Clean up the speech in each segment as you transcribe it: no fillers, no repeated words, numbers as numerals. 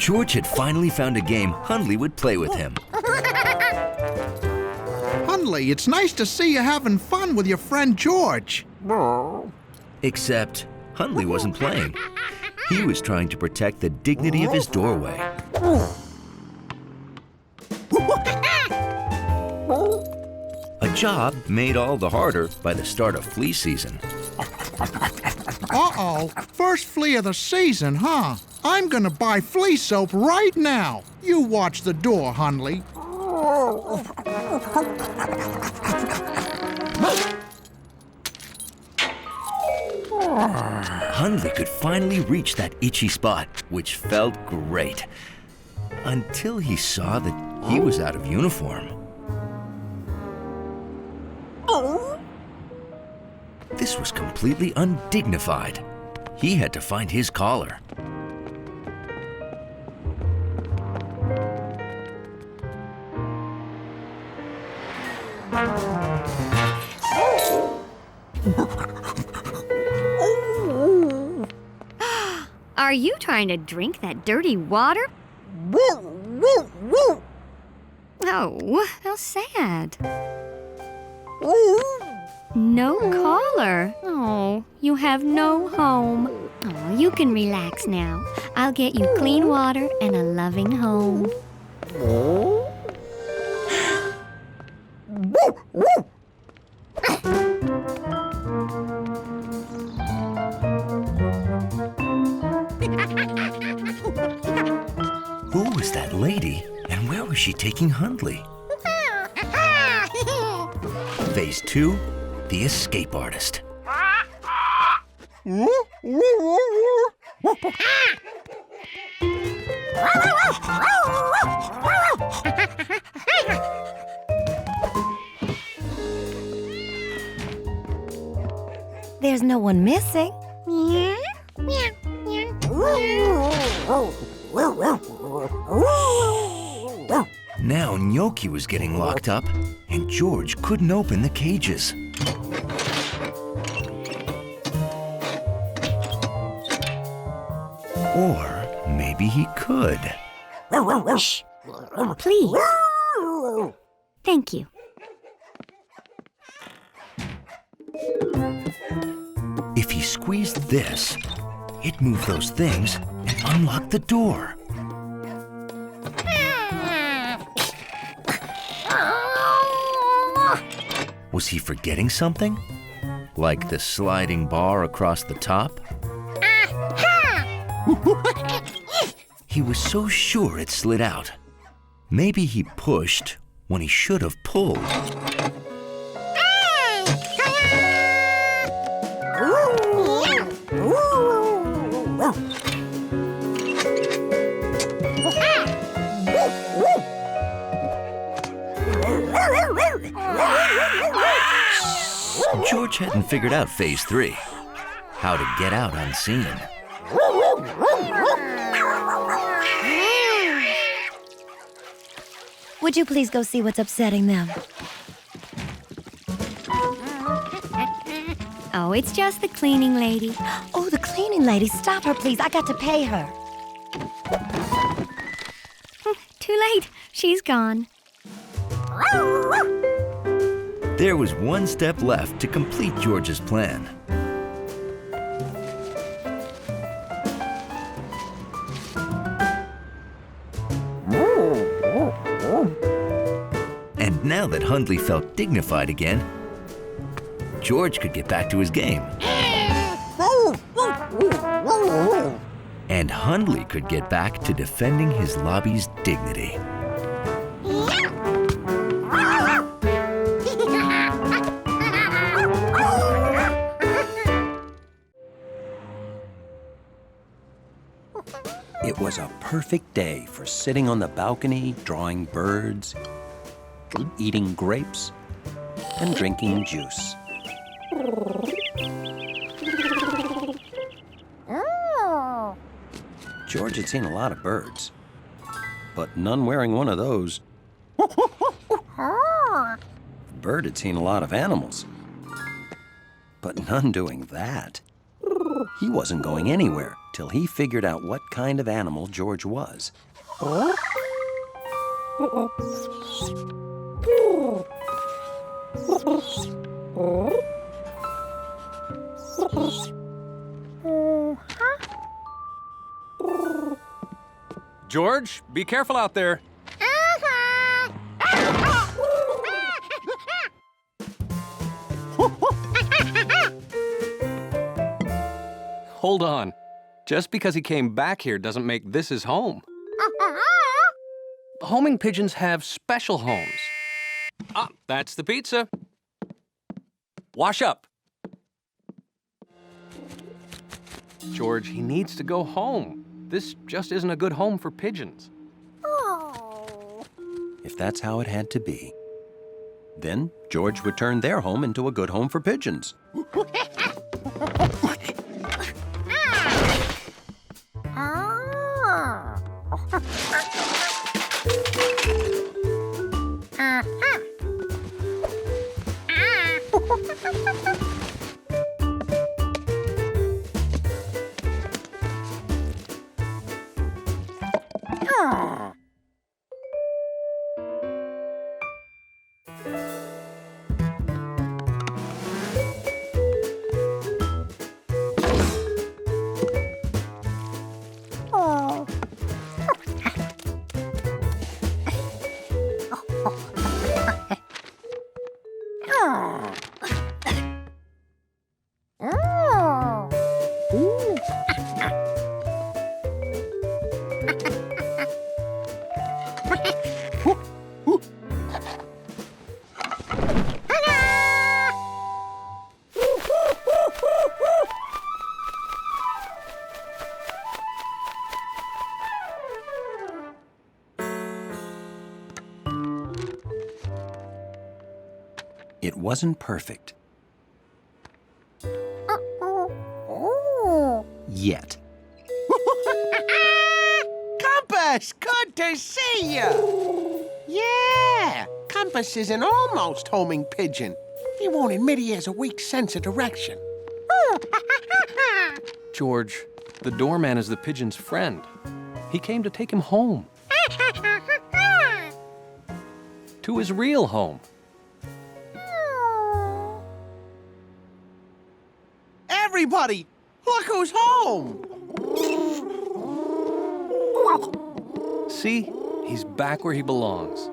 George had finally found a game Hundley would play with him. Hundley, it's nice to see you having fun with your friend George. Except Hundley wasn't playing. He was trying to protect the dignity of his doorway. A job made all the harder by the start of flea season. Uh-oh, first flea of the season, huh? I'm gonna buy flea soap right now. You watch the door, Hundley. Hundley could finally reach that itchy spot, which felt great. Until he saw that he was out of uniform. This was completely undignified. He had to find his collar. Are you trying to drink that dirty water? Oh, how sad. No collar. Oh, you have no home. Oh, you can relax now. I'll get you clean water and a loving home. Who was that lady, and where was she taking Hundley? Phase 2, the escape artist. There's no one missing. Now Gnocchi was getting locked up, and George couldn't open the cages. Or maybe he could. Shh. Please. Thank you. If he squeezed this, it moved those things and unlocked the door. Was he forgetting something? Like the sliding bar across the top? He was so sure it slid out. Maybe he pushed when he should have pulled. George hadn't figured out phase 3, how to get out unseen. Would you please go see what's upsetting them? Oh, it's just the cleaning lady. Oh, the cleaning lady. Stop her, please. I got to pay her. Too late. She's gone. There was one step left to complete George's plan. And now that Hundley felt dignified again, George could get back to his game. And Hundley could get back to defending his lobby's dignity. It was a perfect day for sitting on the balcony, drawing birds, eating grapes, and drinking juice. George had seen a lot of birds, but none wearing one of those. Bird had seen a lot of animals, but none doing that. He wasn't going anywhere. till he figured out what kind of animal George was. George, be careful out there. Hold on. Just because he came back here doesn't make this his home. Homing pigeons have special homes. Ah, that's the pizza. Wash up. George, he needs to go home. This just isn't a good home for pigeons. If that's how it had to be, then George would turn their home into a good home for pigeons. It wasn't perfect. Yet. Compass, good to see you. Yeah, Compass is an almost homing pigeon. He won't admit he has a weak sense of direction. George, the doorman is the pigeon's friend. He came to take him home. To his real home. Everybody, look who's home. See? He's back where he belongs.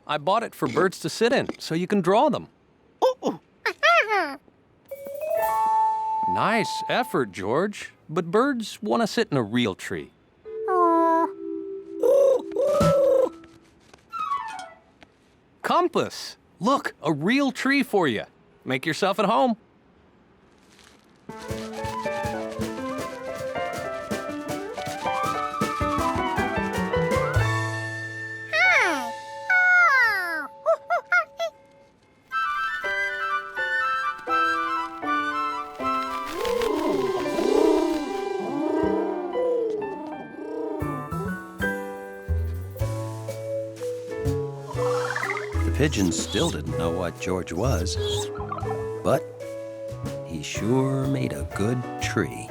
I bought it for birds to sit in, so you can draw them. Nice effort, George. But birds want to sit in a real tree. Compass! Look, a real tree for you. Make yourself at home. The pigeons still didn't know what George was, but he sure made a good tree.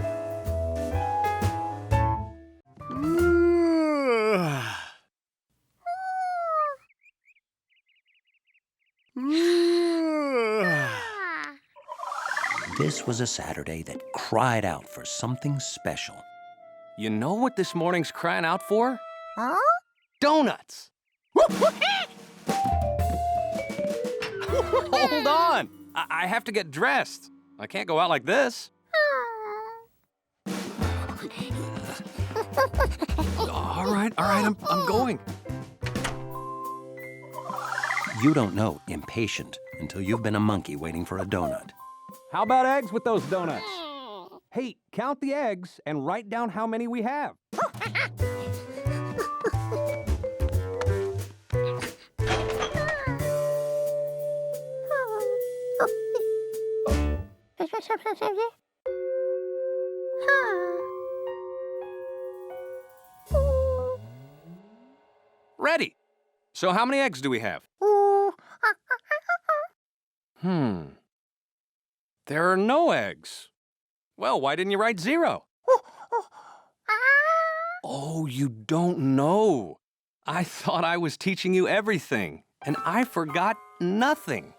This was a Saturday that cried out for something special. You know what this morning's crying out for? Huh? Donuts! Hold on! I have to get dressed. I can't go out like this. All right, I'm going. You don't know impatient until you've been a monkey waiting for a donut. How about eggs with those donuts? Hey, count the eggs and write down how many we have. Ready. So how many eggs do we have? There are no eggs. Well, why didn't you write 0? Oh, you don't know. I thought I was teaching you everything, and I forgot nothing.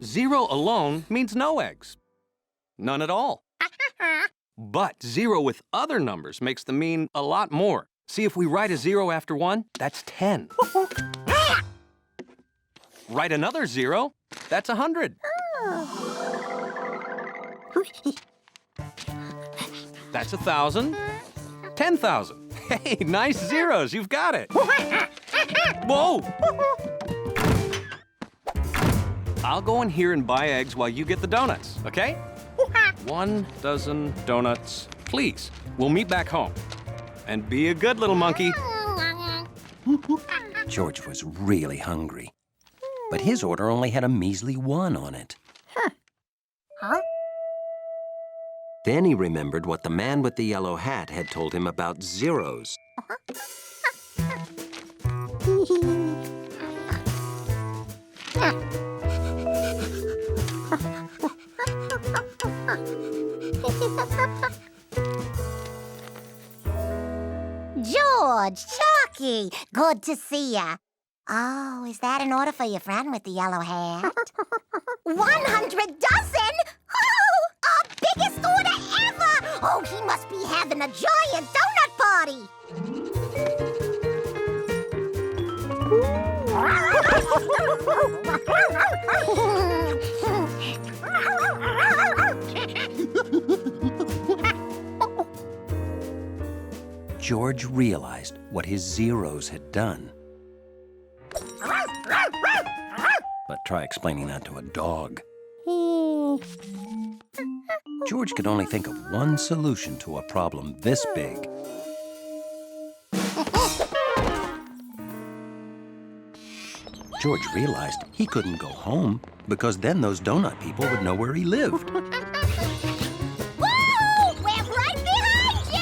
0 alone means no eggs. None at all. But 0 with other numbers makes them mean a lot more. See, if we write a 0 after 1, that's 10. Write another 0, that's 100. That's 1,000. 10,000. Hey, nice zeros, you've got it. Whoa! I'll go in here and buy eggs while you get the donuts, okay? 1 dozen donuts, please. We'll meet back home. And be a good little monkey. George was really hungry, but his order only had a measly 1 on it. Then he remembered what the man with the yellow hat had told him about zeros. George, Chalky, good to see ya. Oh, is that an order for your friend with the yellow hat? 100 dozen? Oh, our biggest order ever! Oh, he must be having a giant donut party. George realized what his zeros had done. But try explaining that to a dog. George could only think of one solution to a problem this big. George realized he couldn't go home because then those donut people would know where he lived. Woo! We're right behind you!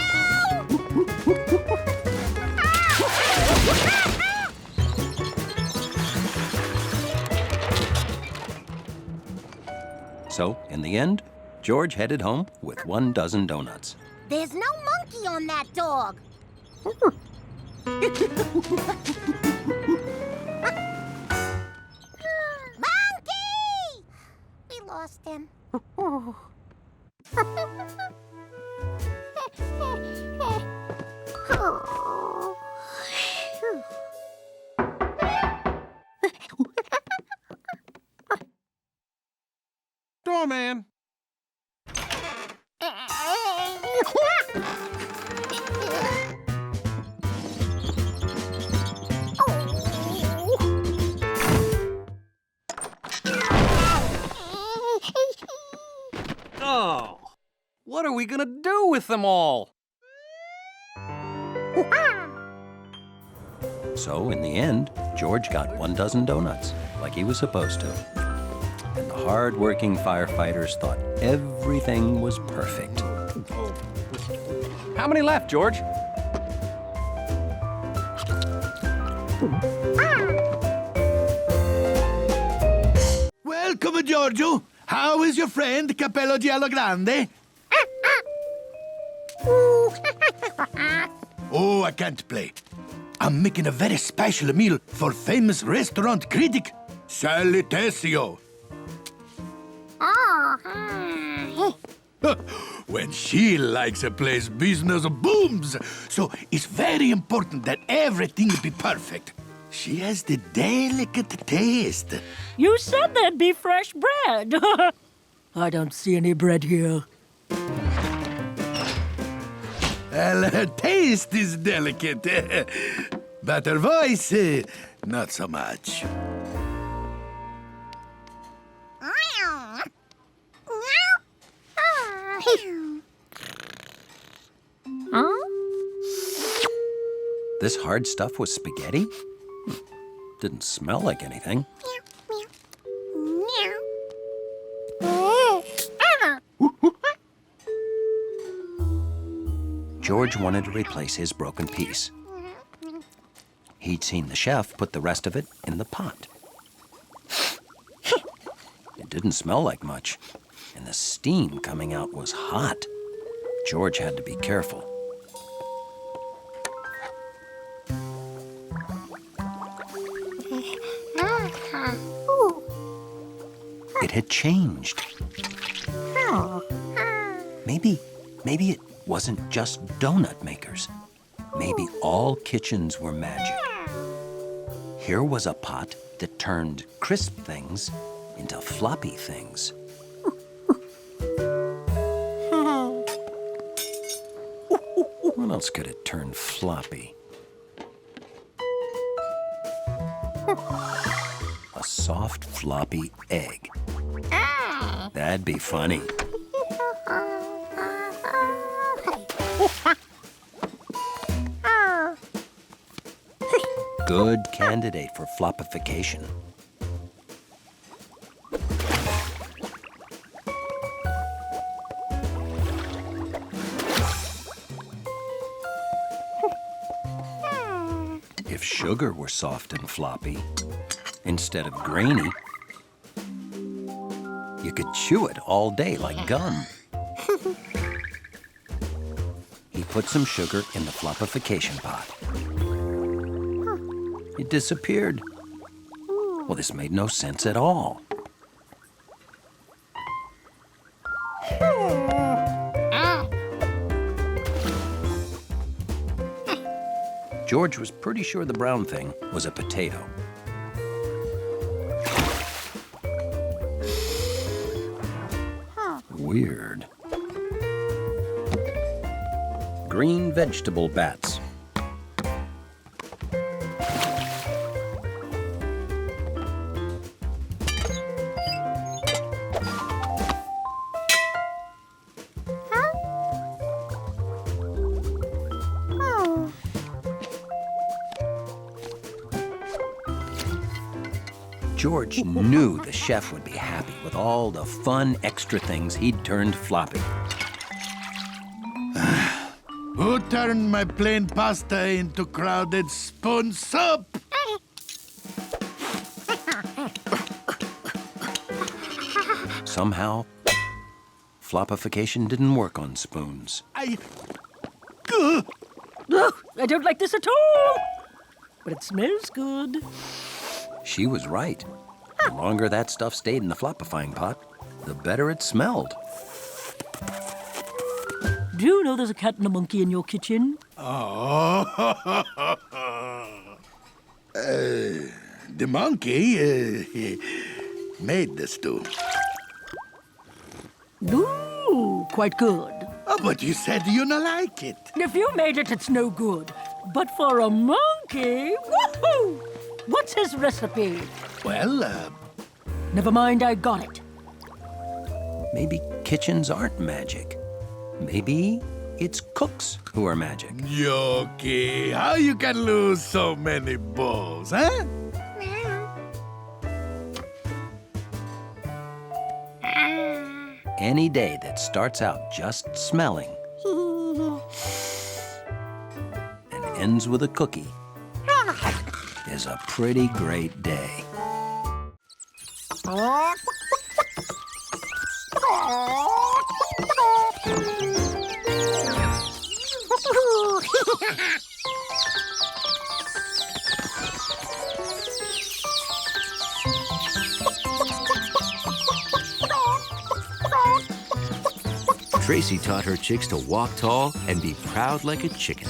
So, in the end, George headed home with 1 dozen donuts. There's no monkey on that dog. Monkey! We lost him. Doorman. Oh, what are we gonna do with them all? So, in the end, George got 1 dozen donuts, like he was supposed to. And the hard-working firefighters thought everything was perfect. How many left, George? Welcome, Giorgio. How is your friend, Capello Giallo Grande? Oh, I can't play. I'm making a very special meal for famous restaurant critic, Sally Tessio. When she likes a place, business booms. So it's very important that everything be perfect. She has the delicate taste. You said there'd be fresh bread. I don't see any bread here. Well, her taste is delicate, but her voice, not so much. This hard stuff was spaghetti? Didn't smell like anything. George wanted to replace his broken piece, He'd seen the chef put the rest of it in the pot. It didn't smell like much, and the steam coming out was hot. George had to be careful. It had changed. Maybe it wasn't just donut makers. Maybe all kitchens were magic. Here was a pot that turned crisp things into floppy things. What else could it turn floppy? A soft, floppy egg. That'd be funny. Good candidate for floppification. If sugar were soft and floppy, instead of grainy, you could chew it all day like gum. He put some sugar in the floppification pot. It disappeared. Well, this made no sense at all. George was pretty sure the brown thing was a potato. Weird. Green vegetable bats. George knew the chef would be happy with all the fun extra things he'd turned floppy. Who turned my plain pasta into crowded spoon soup? Somehow, floppification didn't work on spoons. Ugh, I don't like this at all. But it smells good. She was right. The longer that stuff stayed in the floppifying pot, the better it smelled. Do you know there's a cat and a monkey in your kitchen? Oh, the monkey made the stew. Ooh, quite good. Oh, but you said you don't like it. If you made it, it's no good. But for a monkey, woohoo! What's his recipe? Well, Never mind, I got it. Maybe kitchens aren't magic. Maybe it's cooks who are magic. Yoki, how you can lose so many balls, huh? Any day that starts out just smelling and ends with a cookie is a pretty great day. Tracy taught her chicks to walk tall and be proud like a chicken.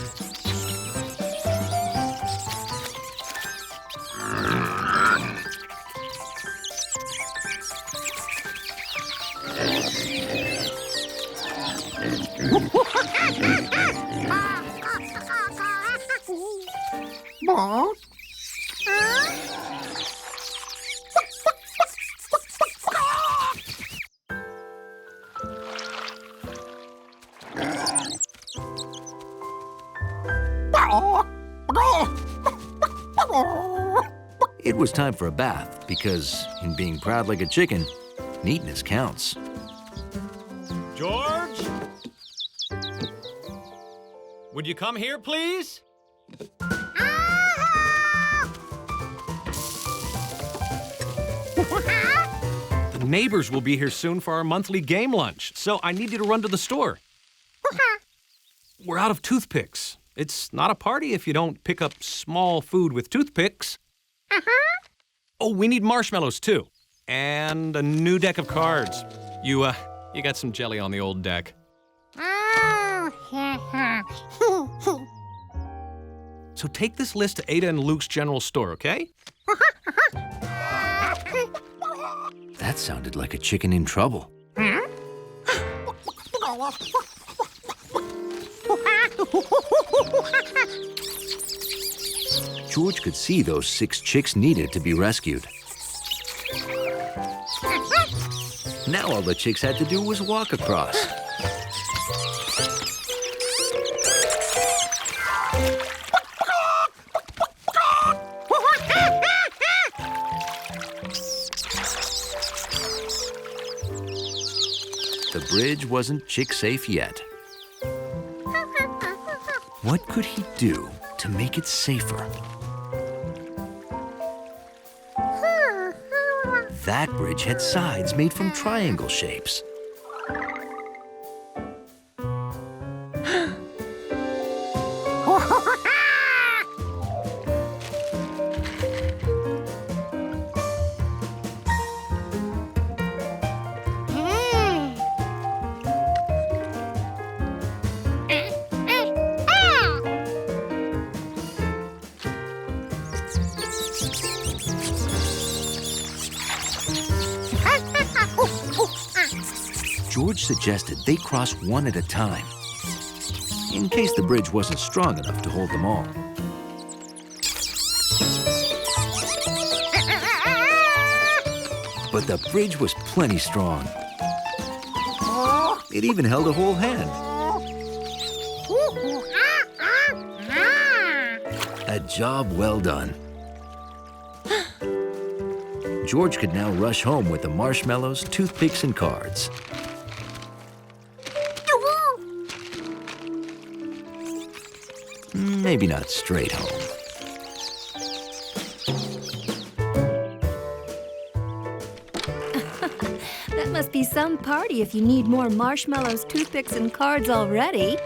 It was time for a bath because, in being proud like a chicken, neatness counts. George? Would you come here, please? neighbors will be here soon for our monthly game lunch, so I need you to run to the store. We're out of toothpicks. It's not a party if you don't pick up small food with toothpicks. Oh, we need marshmallows, too. And a new deck of cards. You got some jelly on the old deck. So take this list to Ada and Luke's general store, okay? That sounded like a chicken in trouble. George could see those 6 chicks needed to be rescued. Now all the chicks had to do was walk across. The bridge wasn't chick-safe yet. What could he do to make it safer? That bridge had sides made from triangle shapes. George suggested they cross one at a time, in case the bridge wasn't strong enough to hold them all. But the bridge was plenty strong. It even held a whole hand. A job well done. George could now rush home with the marshmallows, toothpicks, and cards. Maybe not straight home. That must be some party if you need more marshmallows, toothpicks, and cards already.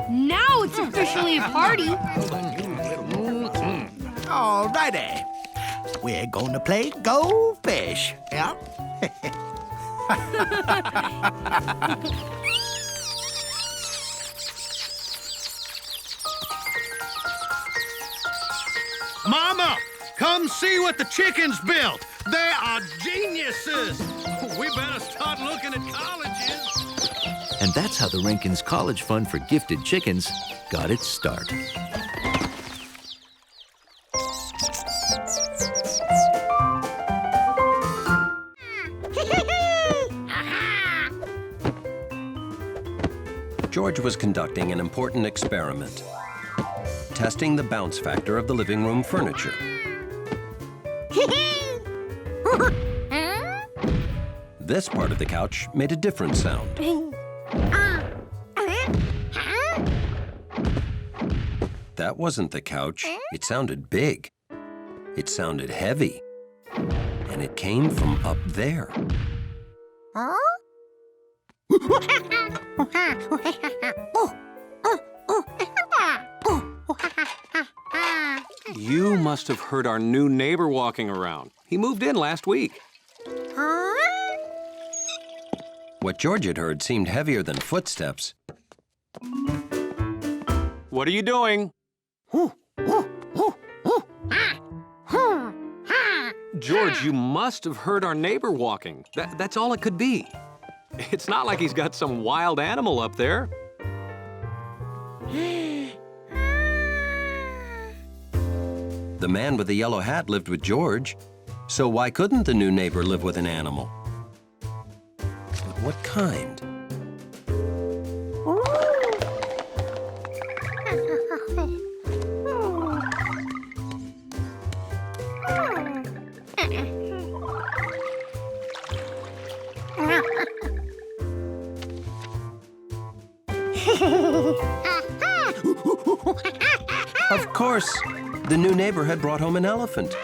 Now it's officially a party. Alrighty. We're gonna play Go Fish. Yeah? Mama, come see what the chickens built. They are geniuses. We better start looking at colleges. And that's how the Rankin's College Fund for Gifted Chickens got its start. George was conducting an important experiment, testing the bounce factor of the living room furniture. This part of the couch made a different sound. That wasn't the couch. It sounded big. It sounded heavy. And it came from up there. You must have heard our new neighbor walking around. He moved in last week. What George had heard seemed heavier than footsteps. What are you doing? George, you must have heard our neighbor walking. That's all it could be. It's not like he's got some wild animal up there. The man with the yellow hat lived with George, so why couldn't the new neighbor live with an animal? But what kind? Of course, The new neighbor had brought home an elephant.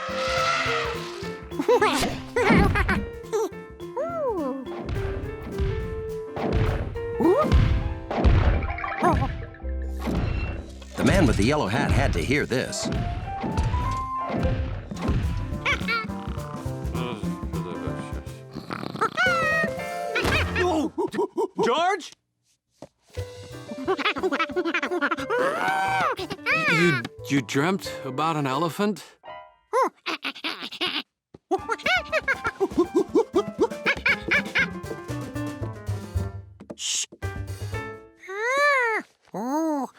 The man with the yellow hat had to hear this. George? You dreamt about an elephant? Shh. Oh,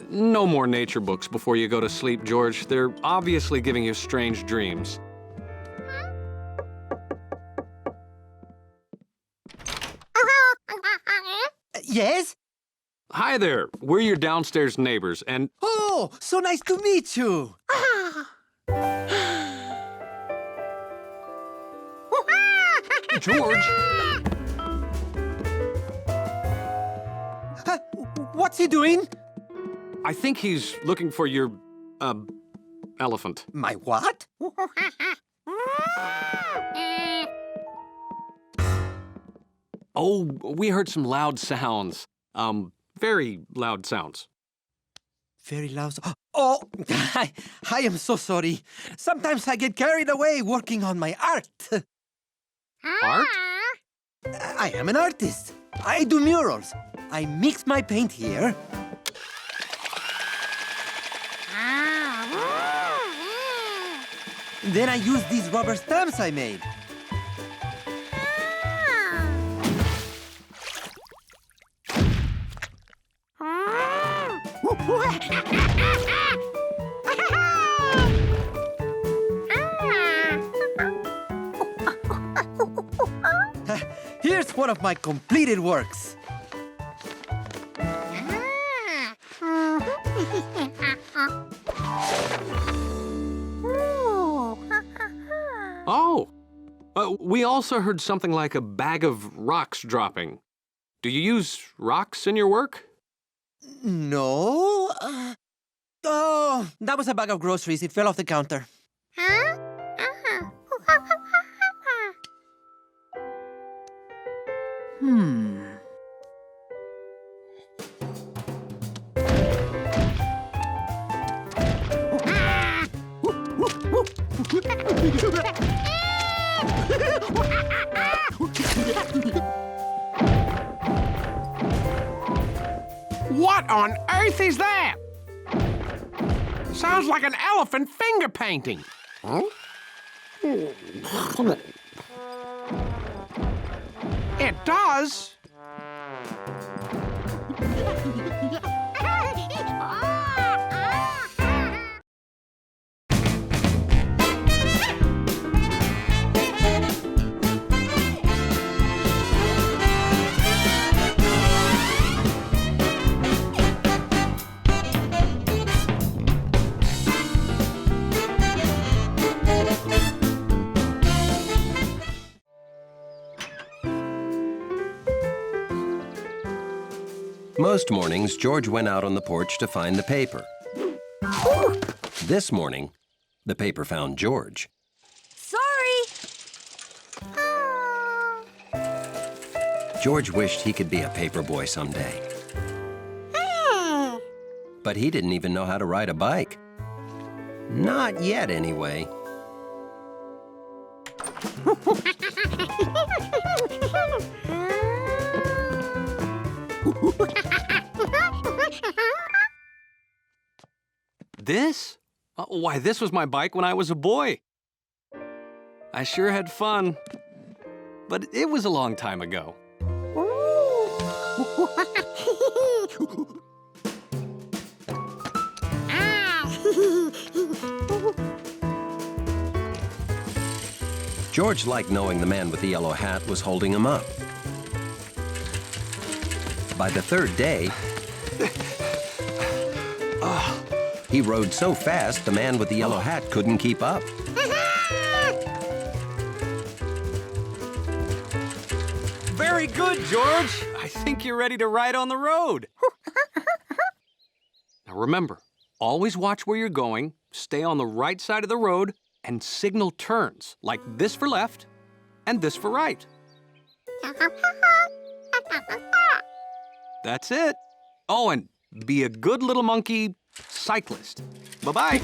no more nature books before you go to sleep, George. They're obviously giving you strange dreams. Yes? Hi there. We're your downstairs neighbors, and... Oh, so nice to meet you. George! What's he doing? I think he's looking for your, elephant. My what? Oh, we heard some loud sounds. Very loud sounds. Very loud. Oh, I am so sorry. Sometimes I get carried away working on my art. Art? I am an artist. I do murals. I mix my paint here. Then I use these rubber stamps I made. Here's one of my completed works. Oh! We also heard something like a bag of rocks dropping. Do you use rocks in your work? No. Oh, that was a bag of groceries. It fell off the counter. What on earth is that? Sounds like an elephant finger painting. Huh? It does. Most mornings, George went out on the porch to find the paper. This morning, the paper found George. Sorry! George wished he could be a paper boy someday. But he didn't even know how to ride a bike. Not yet, anyway. This? Why, this was my bike when I was a boy. I sure had fun. But it was a long time ago. George liked knowing the man with the yellow hat was holding him up. By the third day, he rode so fast the man with the yellow hat couldn't keep up. Very Very good, George. I think you're ready to ride on the road. Now remember, always watch where you're going, stay on the right side of the road, and signal turns, like this for left and this for right. That's it. Oh, and be a good little monkey cyclist. Bye-bye.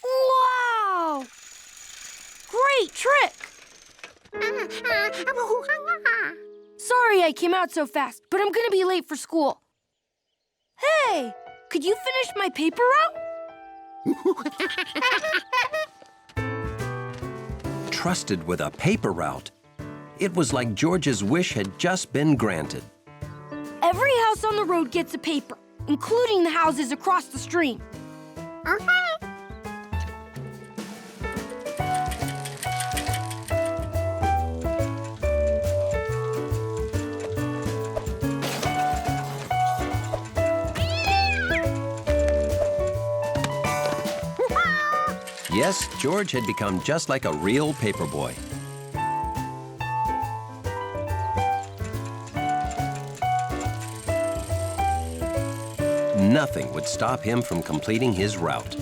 Wow! Great trick! Sorry I came out so fast, but I'm gonna be late for school. Hey, could you finish my paper route? Trusted with a paper route. It was like George's wish had just been granted. Every house on the road gets a paper, including the houses across the stream. Yes, George had become just like a real paperboy. Nothing would stop him from completing his route.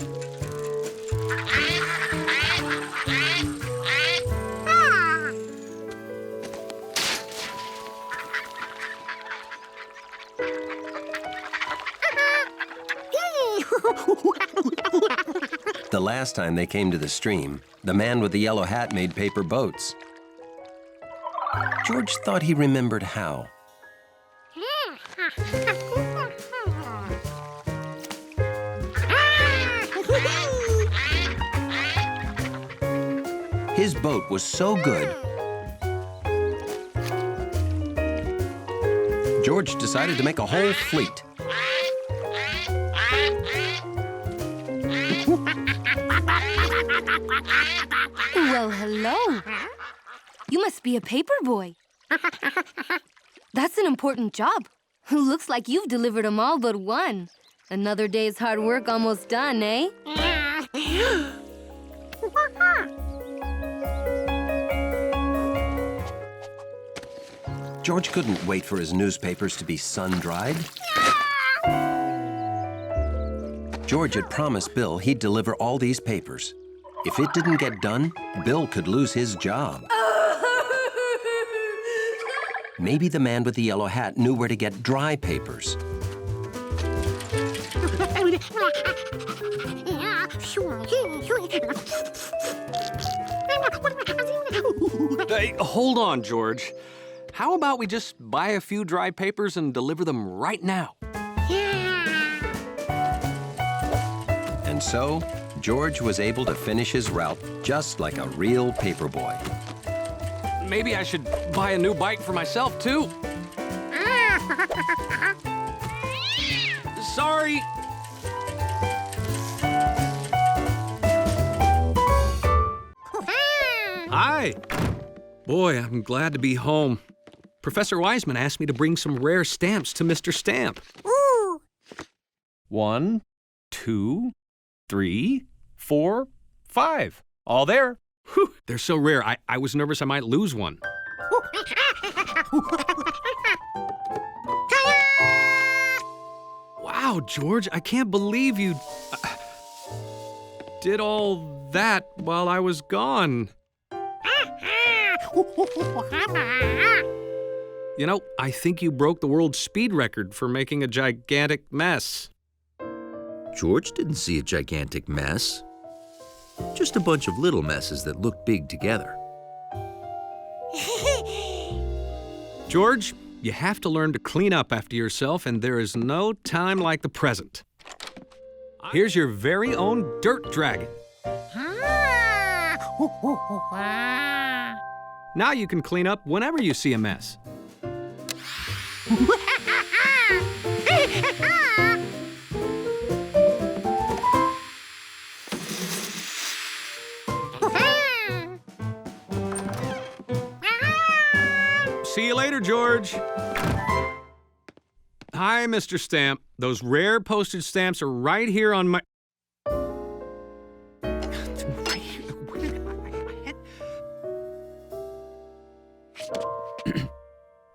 The last time they came to the stream, the man with the yellow hat made paper boats. George thought he remembered how. His boat was so good, George decided to make a whole fleet. Well, hello. You must be a paper boy. That's an important job. Looks like you've delivered them all but one. Another day's hard work almost done, eh? George couldn't wait for his newspapers to be sun-dried. George had promised Bill he'd deliver all these papers. If it didn't get done, Bill could lose his job. Maybe the man with the yellow hat knew where to get dry papers. Hey, hold on, George. How about we just buy a few dry papers and deliver them right now? And so, George was able to finish his route just like a real paperboy. Maybe I should buy a new bike for myself, too. Sorry. Hi. Boy, I'm glad to be home. Professor Wiseman asked me to bring some rare stamps to Mr. Stamp. Ooh. 1, 2, 3, 4, 5. All there. Whew, they're so rare, I was nervous I might lose one. Wow, George, I can't believe you did all that while I was gone. You know, I think you broke the world speed record for making a gigantic mess. George didn't see a gigantic mess. Just a bunch of little messes that looked big together. George, you have to learn to clean up after yourself, and there is no time like the present. Here's your very own dirt dragon. Now you can clean up whenever you see a mess. See you later, George. Hi, Mr. Stamp. Those rare postage stamps are right here on my...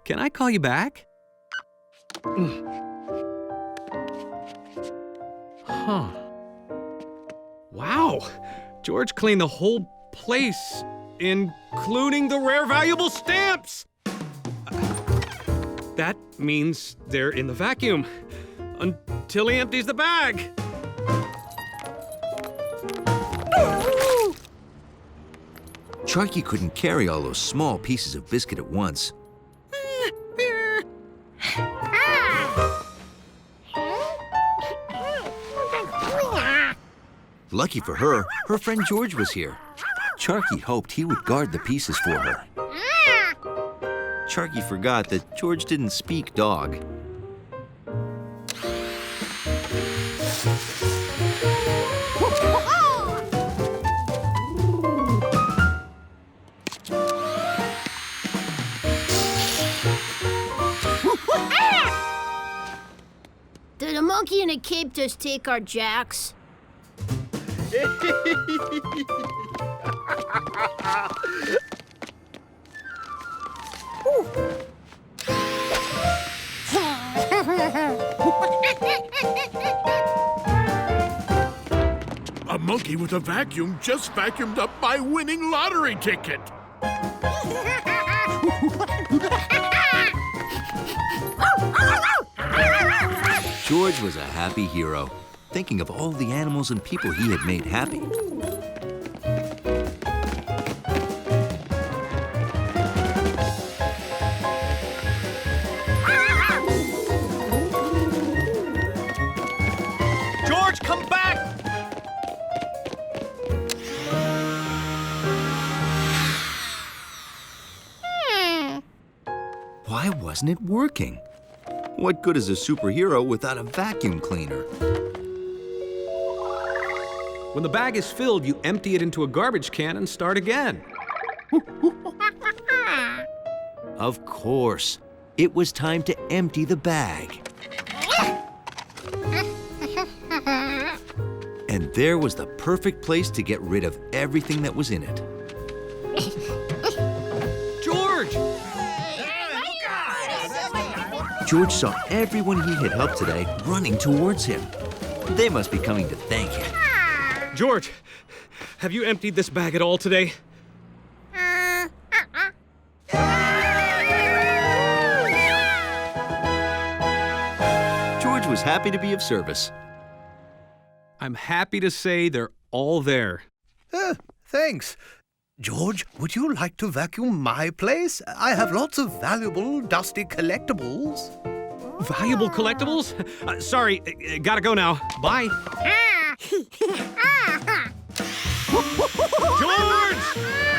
Can I call you back? Huh. Wow. George cleaned the whole place, including the rare valuable stamps. That means they're in the vacuum until he empties the bag. Sharky couldn't carry all those small pieces of biscuit at once. Lucky for her, her friend George was here. Sharky hoped he would guard the pieces for her. Sharky forgot that George didn't speak dog. Did a monkey in a cape just take our jacks? A monkey with a vacuum just vacuumed up my winning lottery ticket. George was a happy hero, thinking of all the animals and people he had made happy. George, come back! Why wasn't it working? What good is a superhero without a vacuum cleaner? When the bag is filled, you empty it into a garbage can and start again. Of course. It was time to empty the bag. And there was the perfect place to get rid of everything that was in it. George! George saw everyone he had helped today running towards him. They must be coming to thank him. George, have you emptied this bag at all today? George was happy to be of service. I'm happy to say they're all there. Thanks. George, would you like to vacuum my place? I have lots of valuable, dusty collectibles. Valuable collectibles? Sorry, gotta go now. Bye. George!